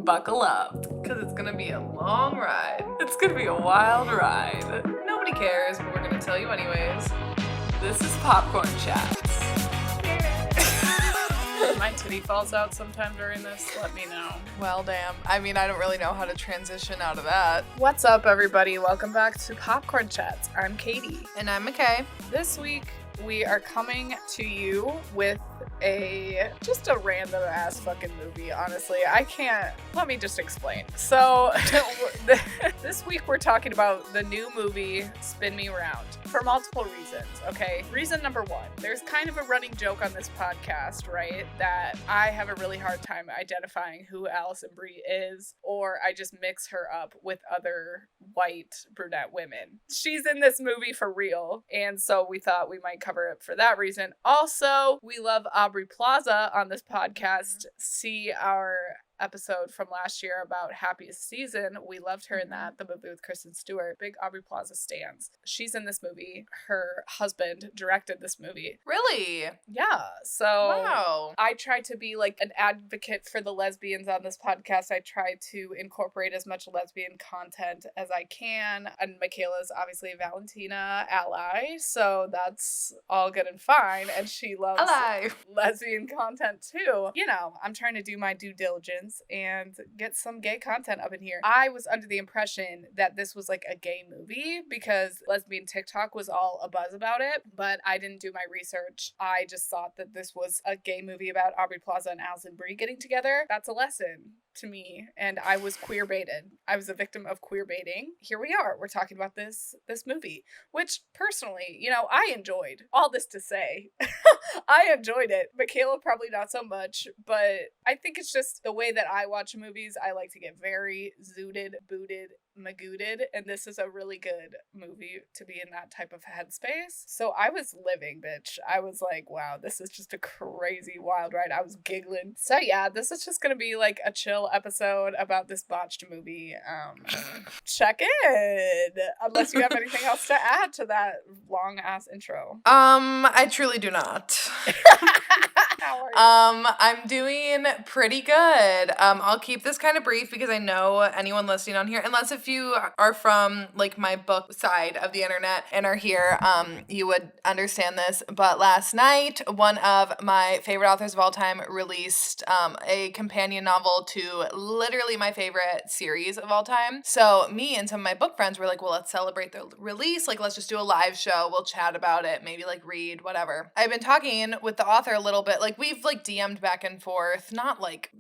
buckle up, because it's going to be a long ride. It's going to be a wild ride. Nobody cares, but we're going to tell you anyways. This is Popcorn Chats. My titty falls out sometime during this, let me know. Well, damn. I mean, I don't really know how to transition out of that. What's up, everybody? Welcome back to Popcorn Chats. I'm Katie. And I'm MICHAE. This week, we are coming to you with just a random ass fucking movie, honestly. Let me just explain. So, this week we're talking about the new movie, Spin Me Round, for multiple reasons, okay? Reason number one, there's kind of a running joke on this podcast, right? That I have a really hard time identifying who Alison Brie is, or I just mix her up with other white brunette women. She's in this movie for real, and so we thought we might cover it for that reason. Also, we love Aubrey Plaza on this podcast. See our episode from last year about Happiest Season. We loved her in that, the movie with Kristen Stewart. Big Aubrey Plaza stans. She's in this movie. Her husband directed this movie. Really? Yeah. So wow. I try to be like an advocate for the lesbians on this podcast. I try to incorporate as much lesbian content as I can. And Michaela's obviously a Valentina ally, so that's all good and fine. And she loves lesbian content too. You know, I'm trying to do my due diligence and get some gay content up in here. I was under the impression that this was like a gay movie because lesbian TikTok was all abuzz about it, but I didn't do my research. I just thought that this was a gay movie about Aubrey Plaza and Alison Brie getting together. That's a lesson to me, and I was queerbaited. I was a victim of queerbaiting. Here we are. We're talking about this movie, which personally, you know, I enjoyed. All this to say, I enjoyed it. Michaela probably not so much, but I think it's just the way that I watch movies. I like to get very zooted, booted, magooted, and this is a really good movie to be in that type of headspace. So I was living, bitch. I was like, wow, this is just a crazy wild ride. I was giggling. So yeah, this is just gonna be like a chill episode about this botched movie. Check in, unless you have anything else to add to that long ass intro. I truly do not. How are you? I'm doing pretty good. I'll keep this kind of brief because I know anyone listening on here, unless if you are from like my book side of the internet and are here, you would understand this. But last night, one of my favorite authors of all time released a companion novel to literally my favorite series of all time. So me and some of my book friends were like, well, let's celebrate the release. Like, let's just do a live show. We'll chat about it, maybe like read, whatever. I've been talking with the author a little bit. Like, we've like DM'd back and forth, not like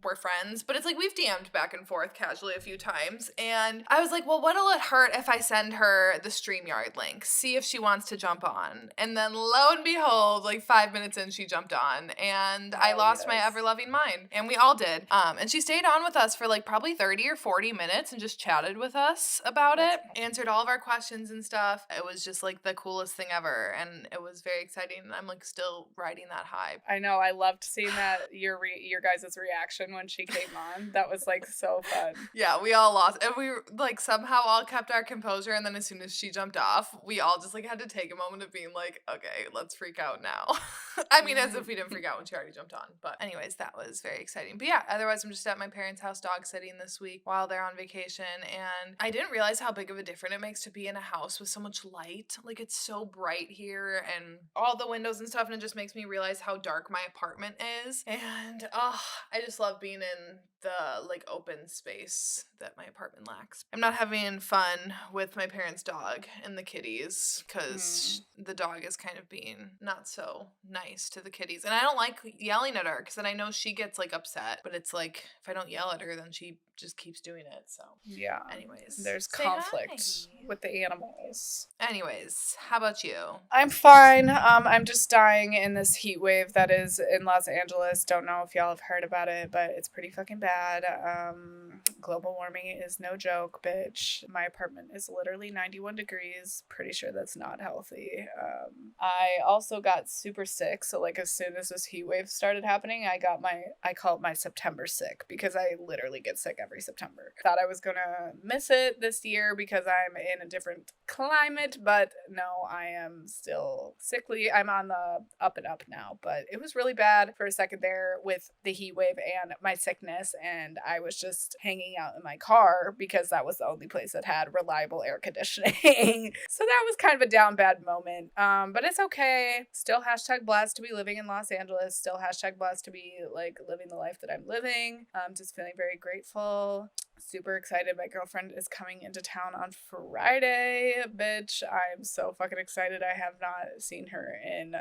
we're friends, but it's like we've DM'd back and forth casually a few times. And I was like, well, what'll it hurt if I send her the StreamYard link, see if she wants to jump on? And then lo and behold, like 5 minutes in, she jumped on, and I lost my ever-loving mind. And we all did. And she stayed on with us for like probably 30 or 40 minutes and just chatted with us about it, answered all of our questions and stuff. It was just like the coolest thing ever, and it was very exciting. And I'm like still riding that high. I know. I loved seeing that your guys' reaction when she came on. That was like so fun. Yeah, we all lost, and we like somehow all kept our composure. And then as soon as she jumped off, we all just like had to take a moment of being like, okay, let's freak out now. I mean, as if we didn't freak out when she already jumped on. But anyways, that was very exciting. But yeah, otherwise I'm just at my parents' house dog sitting this week while they're on vacation, and I didn't realize how big of a difference it makes to be in a house with so much light. Like, it's so bright here and all the windows and stuff, and it just makes me realize how dark my apartment is. And I just love being in the like open space that my apartment lacks. I'm not having fun with my parents' dog and the kitties because the dog is kind of being not so nice to the kitties, and I don't like yelling at her because then I know she gets like upset, but it's like if I don't yell at her then she just keeps doing it. So yeah, anyways, there's conflict with the animals. Anyways, how about you? I'm fine. I'm just dying in this heat wave that is in Los Angeles. Don't know if y'all have heard about it, but it's pretty fucking bad. Global warming is no joke, bitch. My apartment is literally 91 degrees. Pretty sure that's not healthy. I also got super sick, so like as soon as this heat wave started happening, I call it my September sick because I literally get sick every September. Thought I was gonna miss it this year because I'm in a different climate, but no, I am still sickly. I'm on the up and up now, but it was really bad for a second there with the heat wave and my sickness, and I was just hanging out in my car because that was the only place that had reliable air conditioning. So that was kind of a down bad moment, but it's okay. Still hashtag blessed to be living in Los Angeles. Still hashtag blessed to be like living the life that I'm living. Just feeling very grateful. Super excited. My girlfriend is coming into town on Friday. Bitch, I'm so fucking excited. I have not seen her in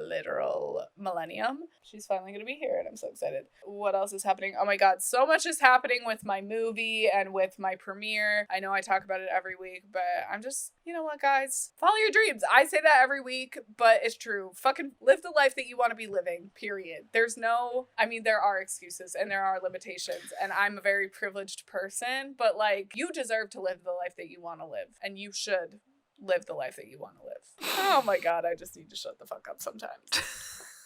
literal millennium. She's finally gonna be here and I'm so excited. What else is happening? Oh my god, so much is happening with my movie and with my premiere. I know I talk about it every week, but I'm just, you know what, guys? Follow your dreams. I say that every week, but it's true. Fucking live the life that you want to be living, period. There are excuses and there are limitations, and I'm a very privileged person, but like, you deserve to live the life that you want to live, and you should live the life that you want to live. Oh my god, I just need to shut the fuck up sometimes.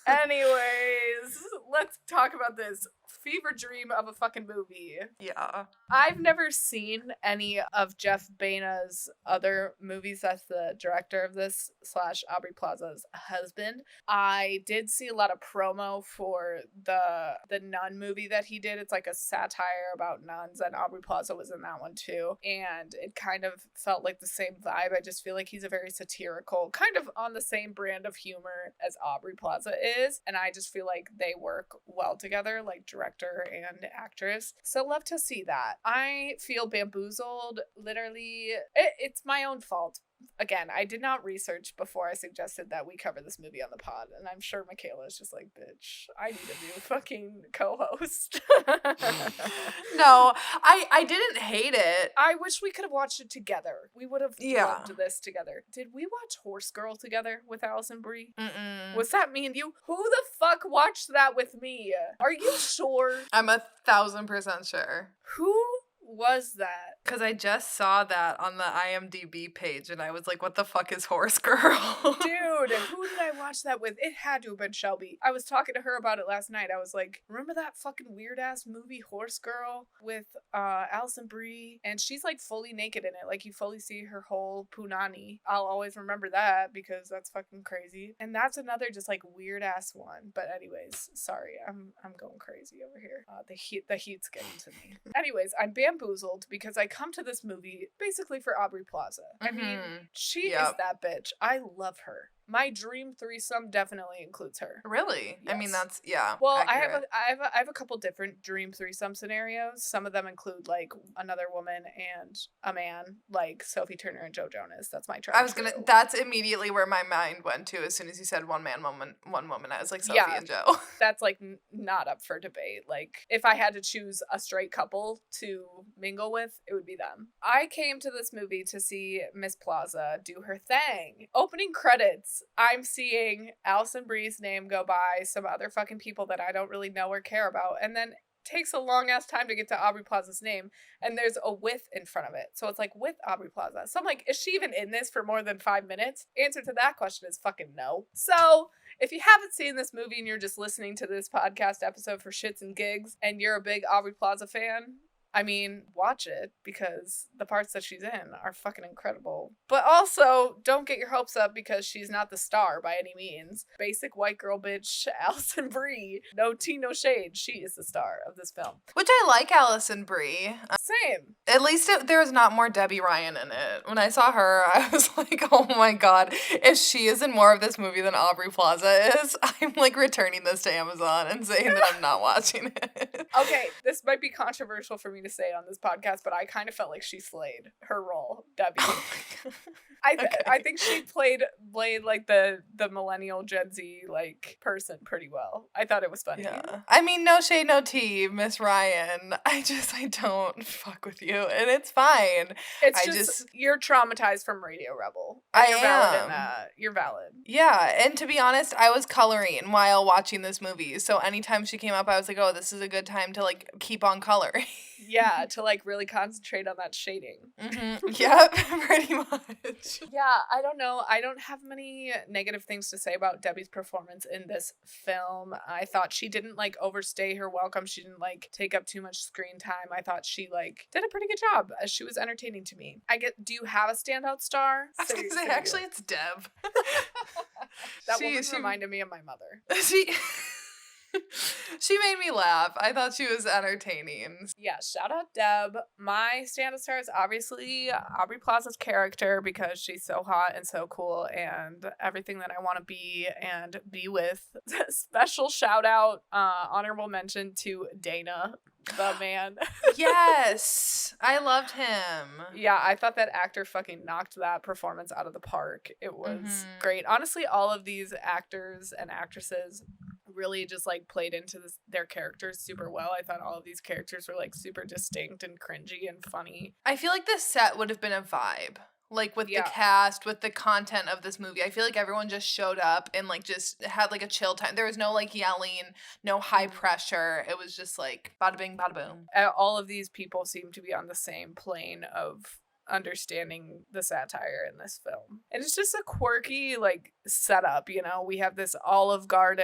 Anyways, let's talk about this fever dream of a fucking movie. Yeah. I've never seen any of Jeff Baina's other movies. That's the director of this / Aubrey Plaza's husband. I did see a lot of promo for the nun movie that he did. It's like a satire about nuns, and Aubrey Plaza was in that one too. And it kind of felt like the same vibe. I just feel like he's a very satirical, kind of on the same brand of humor as Aubrey Plaza is. And I just feel like they work well together, like director and actress. So love to see that. I feel bamboozled. Literally, it's my own fault. Again, I did not research before I suggested that we cover this movie on the pod, and I'm sure Michaela is just like, bitch, I need a new fucking co-host. No, I didn't hate it. I wish we could have watched it together. We would have loved this together. Did we watch Horse Girl together with Allison Brie? Mm-mm. Was that me and you? Who the fuck watched that with me? Are you sure? I'm 1,000% sure. Who was that? Because I just saw that on the IMDb page and I was like, what the fuck is Horse Girl? Dude, who did I watch that with? It had to have been Shelby. I was talking to her about it last night. I was like, remember that fucking weird ass movie Horse Girl with Allison Brie? And she's like fully naked in it. Like, you fully see her whole punani. I'll always remember that because that's fucking crazy. And that's another just like weird ass one. But anyways, sorry, I'm going crazy over here. The heat's getting to me. Anyways, I'm bamboozled because I come to this movie basically for Aubrey Plaza. I mean, she is that bitch. I love her. My dream threesome definitely includes her. Really? Yes. I mean, that's, Well, accurate. I have a couple different dream threesome scenarios. Some of them include like another woman and a man, like Sophie Turner and Joe Jonas. That's my dream. That's immediately where my mind went to as soon as you said one woman. I was like, Sophie and Joe. That's like not up for debate. Like, if I had to choose a straight couple to mingle with, it would be them. I came to this movie to see Miss Plaza do her thing. Opening credits, I'm seeing Allison Brie's name go by, some other fucking people that I don't really know or care about, and then takes a long ass time to get to Aubrey Plaza's name, and there's a with in front of it. So it's like, with Aubrey Plaza. So I'm like, is she even in this for more than 5 minutes? Answer to that question is fucking no. So if you haven't seen this movie and you're just listening to this podcast episode for shits and gigs, and you're a big Aubrey Plaza fan, I mean, watch it, because the parts that she's in are fucking incredible. But also, don't get your hopes up because she's not the star by any means. Basic white girl bitch Allison Brie. No tea, no shade. She is the star of this film. Which I like Allison Brie. Same. At least there was not more Debbie Ryan in it. When I saw her, I was like, oh my god. If she is in more of this movie than Aubrey Plaza is, I'm like returning this to Amazon and saying that I'm not watching it. Okay, this might be controversial for me to say on this podcast, but I kind of felt like she slayed her role, Debbie. I think she played like the millennial Gen Z like person pretty well. I thought it was funny. Yeah. I mean, no shade, no tea, Miss Ryan. I don't fuck with you, and it's fine. It's just you're traumatized from Radio Rebel. You're valid in that. You're valid. Yeah, and to be honest, I was coloring while watching this movie, so anytime she came up, I was like, oh, this is a good time to like keep on coloring. Yeah, to like really concentrate on that shading. Yep, pretty much. Yeah, I don't know. I don't have many negative things to say about Debbie's performance in this film. I thought she didn't like overstay her welcome. She didn't like take up too much screen time. I thought she like did a pretty good job. She was entertaining to me. Do you have a standout star? I was gonna say, actually, it's Deb. That woman reminded me of my mother. She made me laugh. I thought she was entertaining. Yeah, shout out Deb. My standout star is obviously Aubrey Plaza's character because she's so hot and so cool and everything that I want to be and be with. Special shout out, honorable mention to Dana, the man. Yes, I loved him. Yeah, I thought that actor fucking knocked that performance out of the park. It was great. Honestly, all of these actors and actresses really just like played into their characters super well. I thought all of these characters were like super distinct and cringy and funny. I feel like the set would have been a vibe. Like with the cast, with the content of this movie. I feel like everyone just showed up and like just had like a chill time. There was no like yelling, no high pressure. It was just like bada bing, bada boom. All of these people seem to be on the same plane of understanding the satire in this film. And it's just a quirky like setup, you know. We have this Olive Garden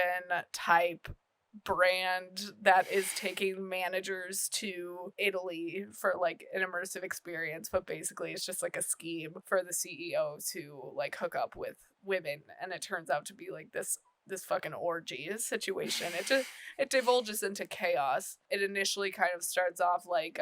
type brand that is taking managers to Italy for like an immersive experience, but basically it's just like a scheme for the CEO to like hook up with women, and it turns out to be like this fucking orgy situation. It divulges into chaos. It initially kind of starts off like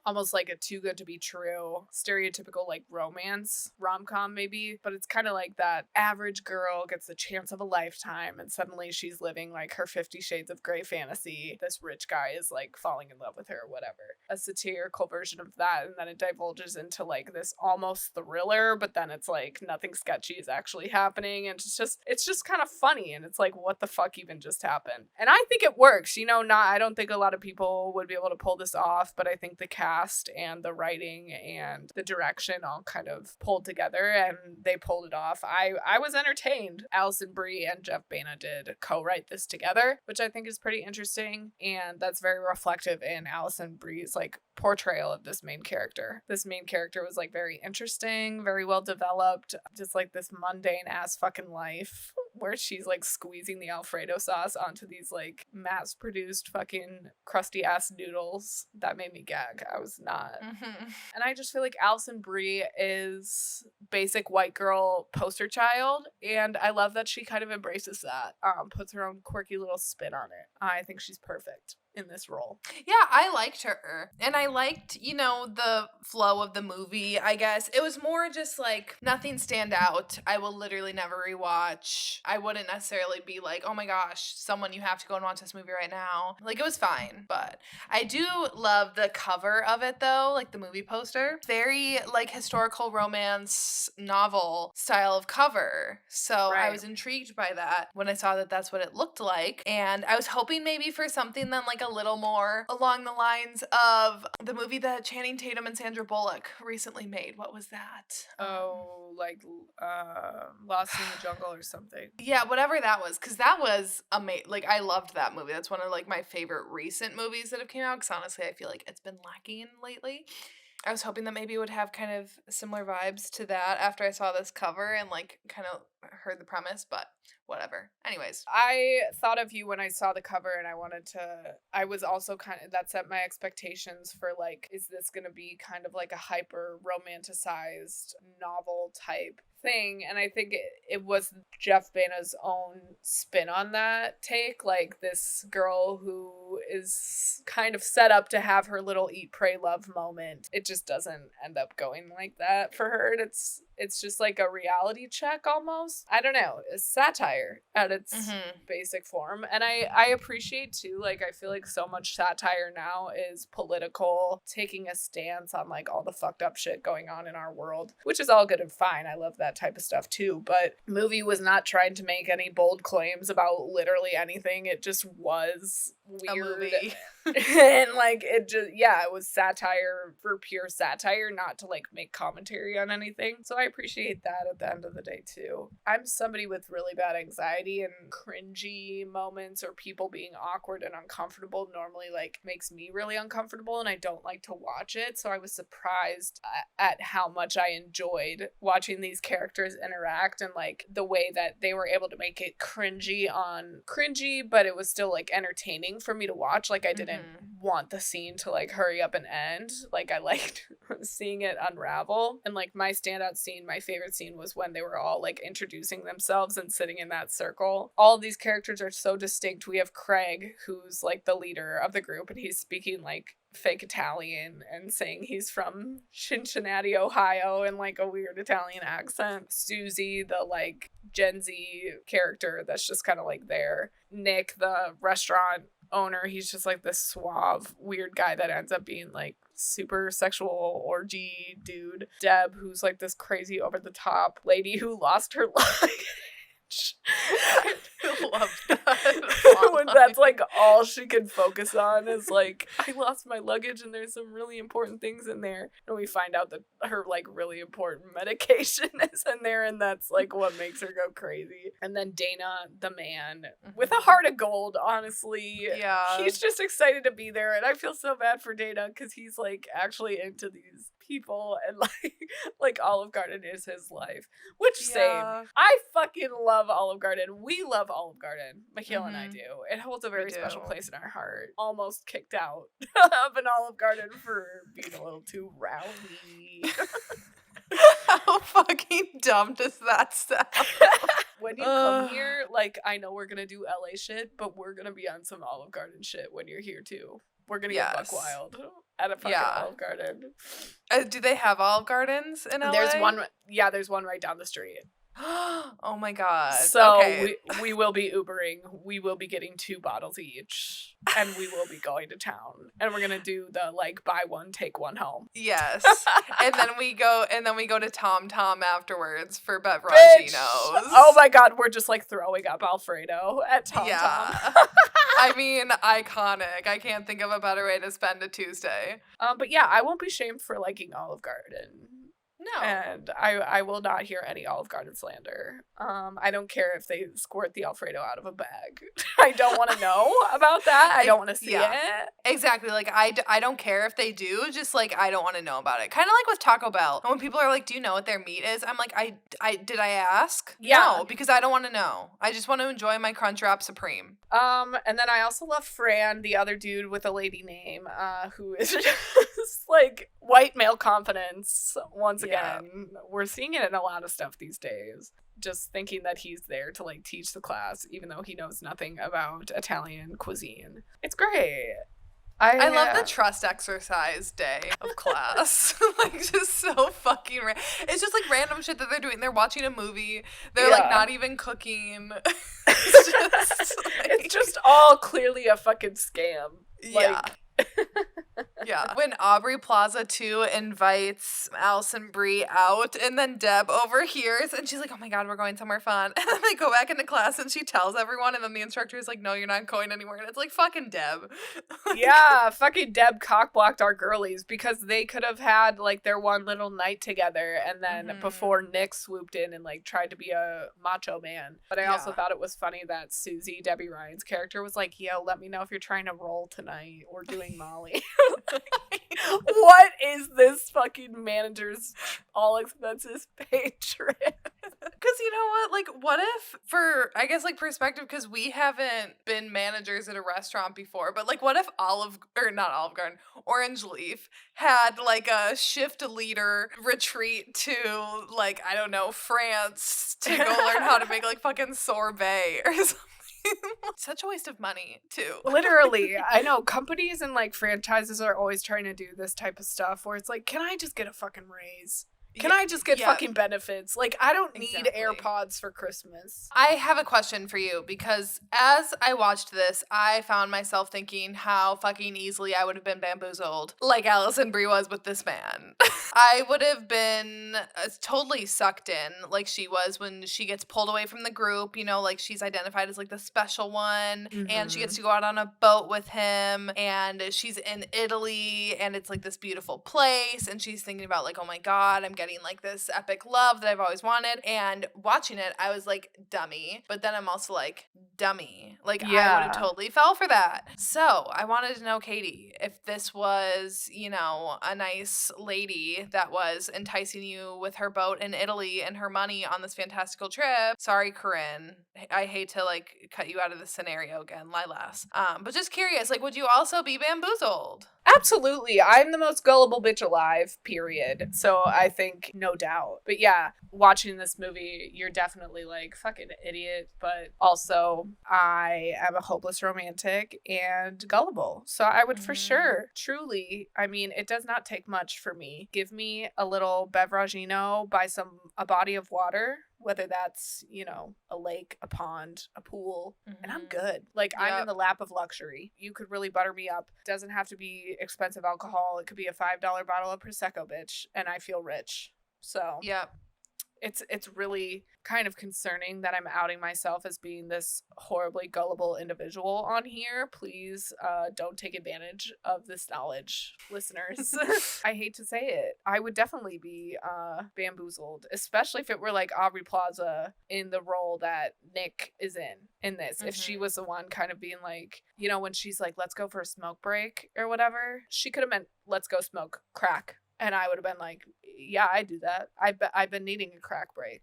almost like a Too Good to Be True stereotypical like romance rom-com maybe, but it's kind of like that average girl gets the chance of a lifetime and suddenly she's living like her 50 Shades of Grey fantasy. This rich guy is like falling in love with her or whatever. A satirical version of that, and then it divulges into like this almost thriller, but then it's like nothing sketchy is actually happening, and it's just kind of funny, and it's like, what the fuck even just happened? And I think it works. You know, I don't think a lot of people would be able to pull this off, but I think the cast and the writing and the direction all kind of pulled together and they pulled it off. I was entertained. Alison Brie and Jeff Baena did co-write this together, which I think is pretty interesting, and that's very reflective in Alison Brie's like portrayal of this main character. This main character was like very interesting, very well developed, just like this mundane ass fucking life where she's like squeezing the Alfredo sauce onto these like mass produced fucking crusty ass noodles. That made me gag. I was not. And I just feel like Alison Brie is basic white girl poster child, and I love that she kind of embraces that, puts her own quirky little spin on it. I think she's perfect in this role. Yeah, I liked her. And I liked, you know, the flow of the movie, I guess. It was more just like nothing stand out. I will literally never rewatch. I wouldn't necessarily be like, oh my gosh, someone you have to go and watch this movie right now. Like, it was fine. But I do love the cover of it though, like the movie poster. Very like historical romance novel style of cover. So I was intrigued by that when I saw that that's what it looked like. And I was hoping maybe for something then like a little more along the lines of the movie that Channing Tatum and Sandra Bullock recently made. What was that? Oh, like Lost in the Jungle or something. Yeah, whatever that was, because that was amazing. Like, I loved that movie. That's one of like my favorite recent movies that have came out, because honestly I feel like it's been lacking lately. I was hoping that maybe it would have kind of similar vibes to that after I saw this cover and like kind of heard the premise, but whatever. Anyways. I thought of you when I saw the cover, and I was also kind of, that set my expectations for like, is this going to be kind of like a hyper romanticized novel type thing? And I think it was Jeff Baena's own spin on that take, like this girl who is kind of set up to have her little eat, pray, love moment. It just doesn't end up going like that for her. And it's just like a reality check almost. I don't know. It's satire at its basic form. And I appreciate too, like, I feel like so much satire now is political, taking a stance on like all the fucked up shit going on in our world, which is all good and fine. I love that type of stuff too. But movie was not trying to make any bold claims about literally anything. It just was weird movie. And like it just it was satire for pure satire, not to like make commentary on anything. So I appreciate that at the end of the day too. I'm somebody with really bad anxiety, and cringy moments or people being awkward and uncomfortable normally like makes me really uncomfortable, and I don't like to watch it. So I was surprised at how much I enjoyed watching these characters interact, and like the way that they were able to make it cringy, but it was still like entertaining for me to watch. Like I didn't want the scene to like hurry up and end. Like I liked seeing it unravel. And like my favorite scene was when they were all like introducing themselves and sitting in that circle. All of these characters are so distinct. We have Craig, who's like the leader of the group, and he's speaking like fake Italian and saying he's from Cincinnati, Ohio, in like a weird Italian accent. Susie, the like Gen Z character that's just kind of like there. Nick, the restaurant owner, he's just like this suave weird guy that ends up being like super sexual orgy dude. Deb, who's like this crazy over the top lady who lost her luggage. I love that. When that's like all she can focus on is like, I lost my luggage and there's some really important things in there. And we find out that her like really important medication is in there, and that's like what makes her go crazy. And then Dana, the man with a heart of gold, honestly. Yeah. He's just excited to be there, and I feel so bad for Dana because he's like actually into these people, and like Olive Garden is his life. Which same. I fucking love Olive Garden. We love Olive Garden. Michaela and I do. It holds a very special place in our heart. Almost kicked out of an Olive Garden for being a little too rowdy. How fucking dumb does that sound? When you come here, like, I know we're gonna do LA shit, but we're gonna be on some Olive Garden shit when you're here too. We're gonna get buck wild at a fucking Olive Garden. Do they have Olive Gardens in LA? There's one right down the street. Oh my god. So okay. we will be Ubering. We will be getting 2 bottles each, and we will be going to town, and we're gonna do the like buy one take one home. Yes. and then we go to Tom Tom afterwards for Beveraginos. Oh my god, we're just like throwing up Alfredo at Tom Tom. I mean, iconic. I can't think of a better way to spend a Tuesday. But yeah, I won't be shamed for liking Olive Garden. No. And I will not hear any Olive Garden slander. I don't care if they squirt the Alfredo out of a bag. I don't want to know about that. I don't want to see it. Exactly. Like, I don't care if they do. Just, like, I don't want to know about it. Kind of like with Taco Bell. And when people are like, do you know what their meat is? I'm like, did I ask? Yeah. No, because I don't want to know. I just want to enjoy my Crunchwrap Supreme. And then I also love Fran, the other dude with a lady name, who is just, like, white male confidence once again. We're seeing it in a lot of stuff these days. Just thinking that he's there to like teach the class, even though he knows nothing about Italian cuisine. It's great. I love the trust exercise day of class. Like, just so fucking it's just like random shit that they're doing. They're watching a movie. They're like not even cooking. It's just all clearly a fucking scam. Yeah. When Aubrey Plaza 2 invites Alison Brie out, and then Deb overhears, and she's like, oh my god, we're going somewhere fun. And then they go back into class, and she tells everyone, and then the instructor is like, no, you're not going anywhere. And it's like, fucking Deb. Yeah, fucking Deb cockblocked our girlies, because they could have had, like, their one little night together, and then before Nick swooped in and, like, tried to be a macho man. But I also thought it was funny that Susie, Debbie Ryan's character, was like, yo, let me know if you're trying to roll tonight or doing Molly. What is this fucking manager's all expenses paid trip? Because you know what? Like, what if, for, I guess, like, perspective, because we haven't been managers at a restaurant before, but, like, what if not Olive Garden, Orange Leaf had, like, a shift leader retreat to, like, I don't know, France to go learn how to make, like, fucking sorbet or something? Such a waste of money, too. Literally. I know companies and like franchises are always trying to do this type of stuff where it's like, can I just get a fucking raise? Can I just get yeah. fucking benefits? Like, I don't need Exactly. AirPods for Christmas. I have a question for you because as I watched this, I found myself thinking how fucking easily I would have been bamboozled, like Allison Brie was with this man. I would have been totally sucked in, like she was when she gets pulled away from the group, you know, like she's identified as like the special one, and she gets to go out on a boat with him, and she's in Italy, and it's like this beautiful place, and she's thinking about like, oh my god, I'm getting like this epic love that I've always wanted. And watching it, I was like, dummy. But then I'm also like, dummy. Like, I would have totally fell for that. So I wanted to know, Katie, if this was, you know, a nice lady that was enticing you with her boat in Italy and her money on this fantastical trip. Sorry, Corinne. I hate to like cut you out of the scenario again, lie less. But just curious, like, would you also be bamboozled? Absolutely. I'm the most gullible bitch alive, period. So I think no doubt. But yeah, watching this movie, you're definitely like, fucking idiot. But also, I am a hopeless romantic and gullible. So I would for sure, truly, I mean, it does not take much for me. Give me a little beveragino by a body of water, whether that's, you know, a lake, a pond, a pool, and I'm good. Like, I'm in the lap of luxury. You could really butter me up. Doesn't have to be expensive alcohol. It could be a $5 bottle of Prosecco, bitch, and I feel rich. So, it's really kind of concerning that I'm outing myself as being this horribly gullible individual on here. Please don't take advantage of this knowledge, listeners. I hate to say it. I would definitely be bamboozled, especially if it were like Aubrey Plaza in the role that Nick is in this. If she was the one kind of being like, you know, when she's like, let's go for a smoke break or whatever, she could have meant, let's go smoke crack. And I would have been like, yeah, I do that. I've been needing a crack break.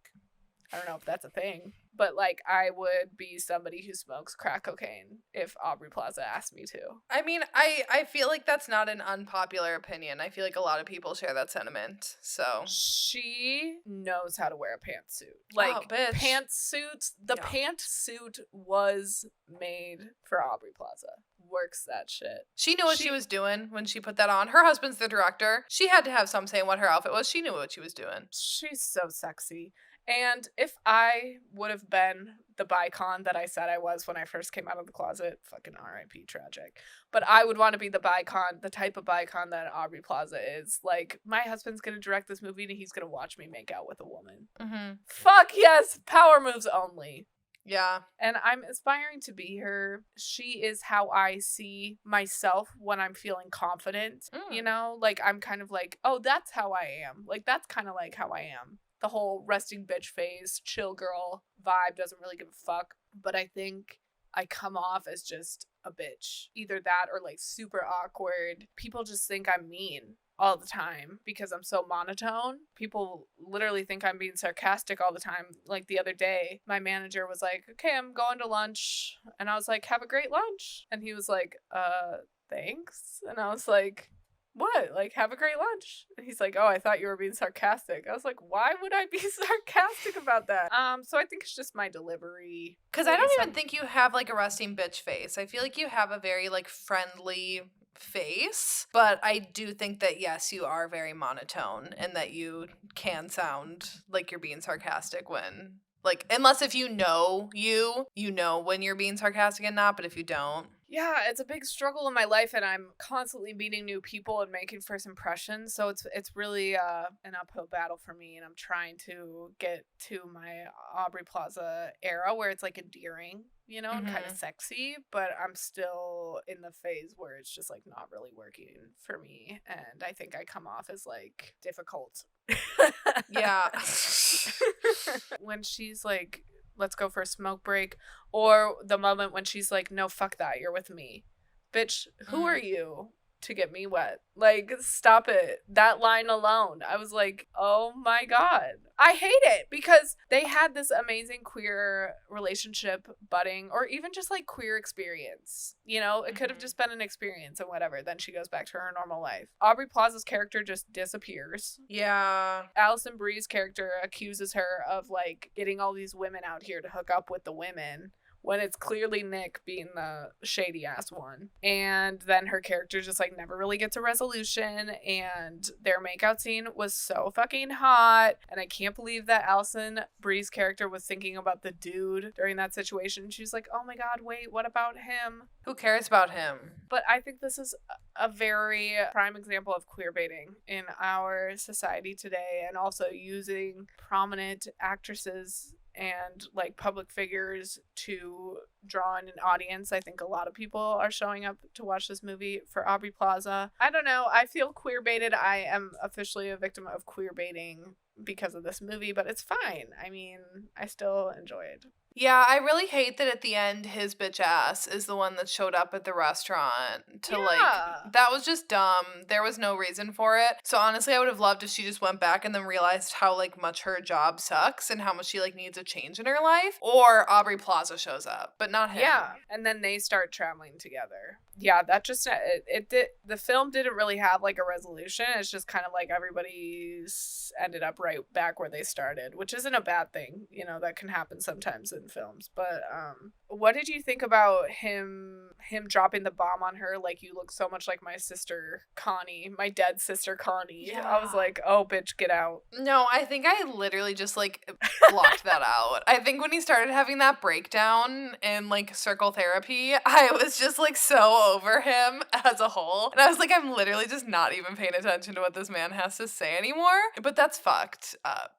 I don't know if that's a thing, but like I would be somebody who smokes crack cocaine if Aubrey Plaza asked me to. I mean, I feel like that's not an unpopular opinion. I feel like a lot of people share that sentiment. So she knows how to wear a pantsuit. Like pantsuits. The pantsuit was made for Aubrey Plaza. Works that shit. She knew what she was doing when she put that on. Her husband's the director. She had to have some say in what her outfit was. She knew what she was doing. She's so sexy. And if I would have been the bicon that I said I was when I first came out of the closet, fucking R.I.P. tragic. But I would want to be the bicon, the type of bicon that Aubrey Plaza is. Like, my husband's going to direct this movie and he's going to watch me make out with a woman. Fuck yes! Power moves only. Yeah. And I'm aspiring to be her. She is how I see myself when I'm feeling confident. You know? Like, I'm kind of like, oh, that's how I am. Like, that's kind of like how I am. The whole resting bitch face, chill girl vibe, doesn't really give a fuck. But I think I come off as just a bitch. Either that or like super awkward. People just think I'm mean all the time because I'm so monotone. People literally think I'm being sarcastic all the time. Like the other day, my manager was like, okay, I'm going to lunch. And I was like, have a great lunch. And he was like, thanks. And I was like, what? Like, have a great lunch. And he's like, oh, I thought you were being sarcastic. I was like, why would I be sarcastic about that? So I think it's just my delivery. Because I don't even think you have like a resting bitch face. I feel like you have a very like friendly face, but I do think that yes, you are very monotone and that you can sound like you're being sarcastic when, like, unless if you know when you're being sarcastic and not, but if you don't. Yeah, it's a big struggle in my life, and I'm constantly meeting new people and making first impressions. So it's really an uphill battle for me, and I'm trying to get to my Aubrey Plaza era where it's like endearing, you know, and kind of sexy, but I'm still in the phase where it's just like not really working for me, and I think I come off as like difficult. Yeah. When she's like, let's go for a smoke break, or the moment when she's like, no, fuck that, you're with me. Bitch, who are you to get me wet? Like, stop it. That line alone, I was like, oh my god. I hate it because they had this amazing queer relationship budding, or even just like queer experience. You know, it could have just been an experience and whatever. Then she goes back to her normal life. Aubrey Plaza's character just disappears. Yeah. Allison Brie's character accuses her of like getting all these women out here to hook up with the women, when it's clearly Nick being the shady ass one. And then her character just like never really gets a resolution, and their makeout scene was so fucking hot. And I can't believe that Alison Brie's character was thinking about the dude during that situation. She's like, oh my god, wait, what about him? Who cares about him? But I think this is a very prime example of queerbaiting in our society today, and also using prominent actresses and like public figures to draw in an audience. I think a lot of people are showing up to watch this movie for Aubrey Plaza. I don't know. I feel queerbaited. I am officially a victim of queerbaiting because of this movie, but it's fine. I mean, I still enjoy it. Yeah, I really hate that at the end his bitch ass is the one that showed up at the restaurant to like, that was just dumb. There was no reason for it. So honestly, I would have loved if she just went back and then realized how like much her job sucks and how much she like needs a change in her life. Or Aubrey Plaza shows up, but not him. Yeah, and then they start traveling together. Yeah, that just, it did, the film didn't really have like a resolution. It's just kind of like everybody's ended up right back where they started, which isn't a bad thing. You know, that can happen sometimes in films. But what did you think about him dropping the bomb on her? Like, you look so much like my sister Connie, my dead sister Connie. Yeah. I was like, oh bitch, get out. No, I think I literally just like blocked that out. I think when he started having that breakdown in like circle therapy, I was just like so over him as a whole, and I was like, I'm literally just not even paying attention to what this man has to say anymore. But that's fucked up.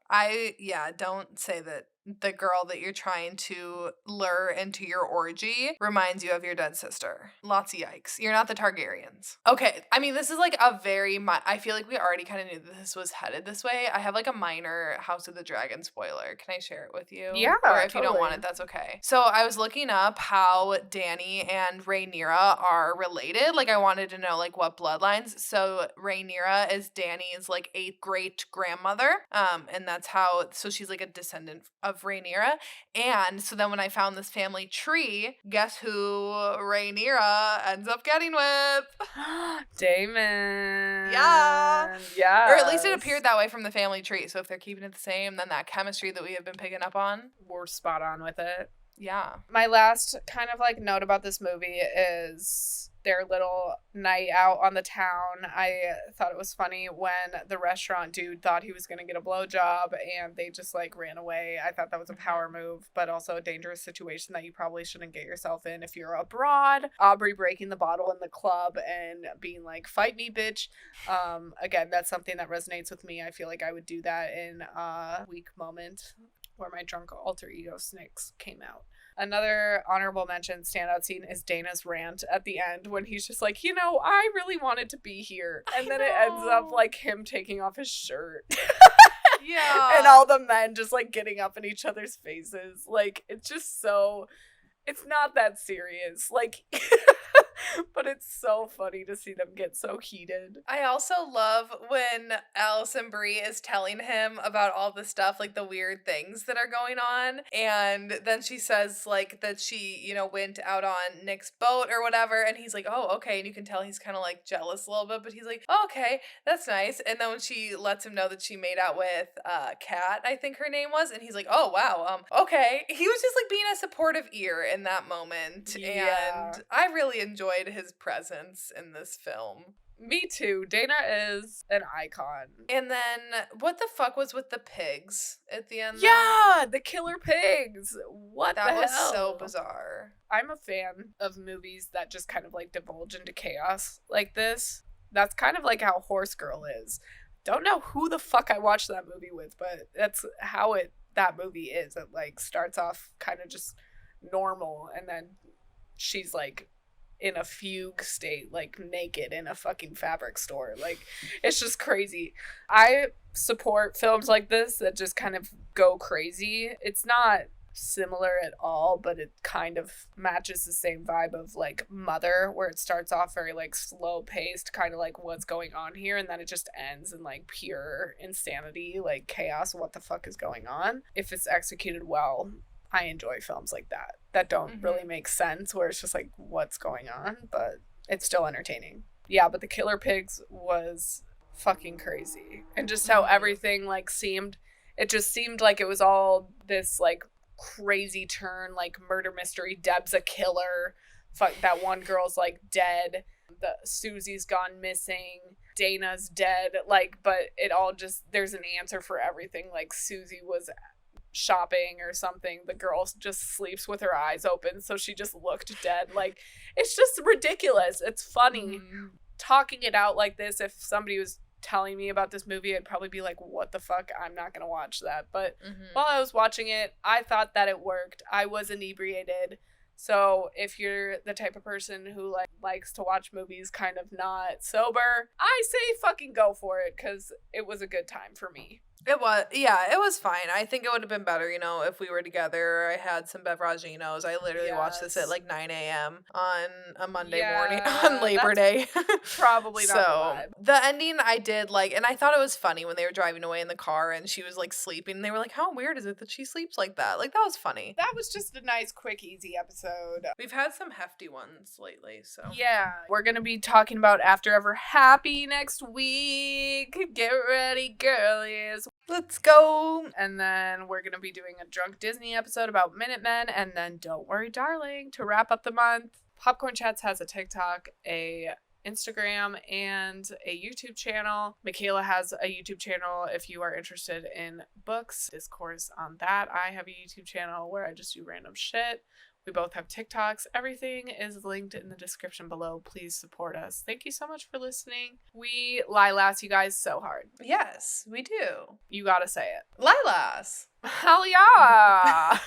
Don't say that the girl that you're trying to lure into your orgy reminds you of your dead sister. Lots of yikes. You're not the Targaryens. Okay, I mean, this is like a very, I feel like we already kind of knew that this was headed this way. I have like a minor House of the Dragon spoiler. Can I share it with you? Yeah, or if totally. You don't want it, that's okay. So I was looking up how Dany and Rhaenyra are related. Like, I wanted to know like what bloodlines. So Rhaenyra is Dany's like 8th great grandmother. And that's how, so she's like a descendant of Rhaenyra. And so then when I found this family tree, guess who Rhaenyra ends up getting with? Daemon. Yeah. Yeah. Or at least it appeared that way from the family tree. So if they're keeping it the same, then that chemistry that we have been picking up on, we're spot on with it. Yeah. My last kind of like note about this movie is their little night out on the town. I thought it was funny when the restaurant dude thought he was going to get a blowjob and they just like ran away. I thought that was a power move, but also a dangerous situation that you probably shouldn't get yourself in if you're abroad. Aubrey breaking the bottle in the club and being like, fight me, bitch. Again, that's something that resonates with me. I feel like I would do that in a weak moment where my drunk alter ego Snicks came out. Another honorable mention standout scene is Dana's rant at the end when he's just like, you know, I really wanted to be here. And then it ends up like him taking off his shirt. Yeah. And all the men just like getting up in each other's faces. Like, it's just so, it's not that serious. Like, but it's so funny to see them get so heated. I also love when Alison Brie is telling him about all the stuff, like the weird things that are going on. And then she says like that she, you know, went out on Nick's boat or whatever. And he's like, oh, okay. And you can tell he's kind of like jealous a little bit, but he's like, oh, okay, that's nice. And then when she lets him know that she made out with Kat, I think her name was, and he's like, oh, wow, okay. He was just like being a supportive ear in that moment. Yeah. And I really enjoyed his presence in this film. Me too. Dana is an icon. And then what the fuck was with the pigs at the end? Yeah, the killer pigs. What the hell? That was so bizarre. I'm a fan of movies that just kind of like divulge into chaos like this. That's kind of like how Horse Girl is. Don't know who the fuck I watched that movie with, but that's how that movie is. It like starts off kind of just normal, and then she's like in a fugue state, like naked in a fucking fabric store. Like, it's just crazy. I support films like this that just kind of go crazy. It's not similar at all, but it kind of matches the same vibe of like Mother, where it starts off very like slow paced, kind of like what's going on here, and then it just ends in like pure insanity, like chaos. What the fuck is going on? If it's executed well, I enjoy films like that don't really make sense, where it's just like, what's going on? But it's still entertaining. Yeah, but the Killer Pigs was fucking crazy. And just how everything like seemed, it just seemed like it was all this like crazy turn, like murder mystery, Deb's a killer, fuck, that one girl's like dead, the Susie's gone missing, Dana's dead, like, but it all just, there's an answer for everything. Like Susie was shopping or something, the girl just sleeps with her eyes open, so she just looked dead. Like, it's just ridiculous. It's funny. Talking it out like this, if somebody was telling me about this movie, I'd probably be like, what the fuck, I'm not gonna watch that. But while I was watching it, I thought that it worked. I was inebriated. So if you're the type of person who likes to watch movies kind of not sober, I say fucking go for it, because it was a good time for me. It was fine. I think it would have been better, if we were together. I had some Beveraginos. I literally watched this at 9 a.m. on a Monday morning on Labor Day. Probably not the vibe. The ending I did like, and I thought it was funny when they were driving away in the car and she was like sleeping. And they were like, how weird is it that she sleeps like that? Like, that was funny. That was just a nice, quick, easy episode. We've had some hefty ones lately, so. Yeah. We're going to be talking about After Ever Happy next week. Get ready, girlies. Let's go. And then we're going to be doing a Drunk Disney episode about Minutemen. And then Don't Worry, Darling, to wrap up the month. Popcorn Chats has a TikTok, a Instagram, and a YouTube channel. Michaela has a YouTube channel if you are interested in books, discourse on that. I have a YouTube channel where I just do random shit. We both have TikToks. Everything is linked in the description below. Please support us. Thank you so much for listening. We Lilas you guys so hard. Yes, we do. You gotta say it. Lilas. Hell yeah.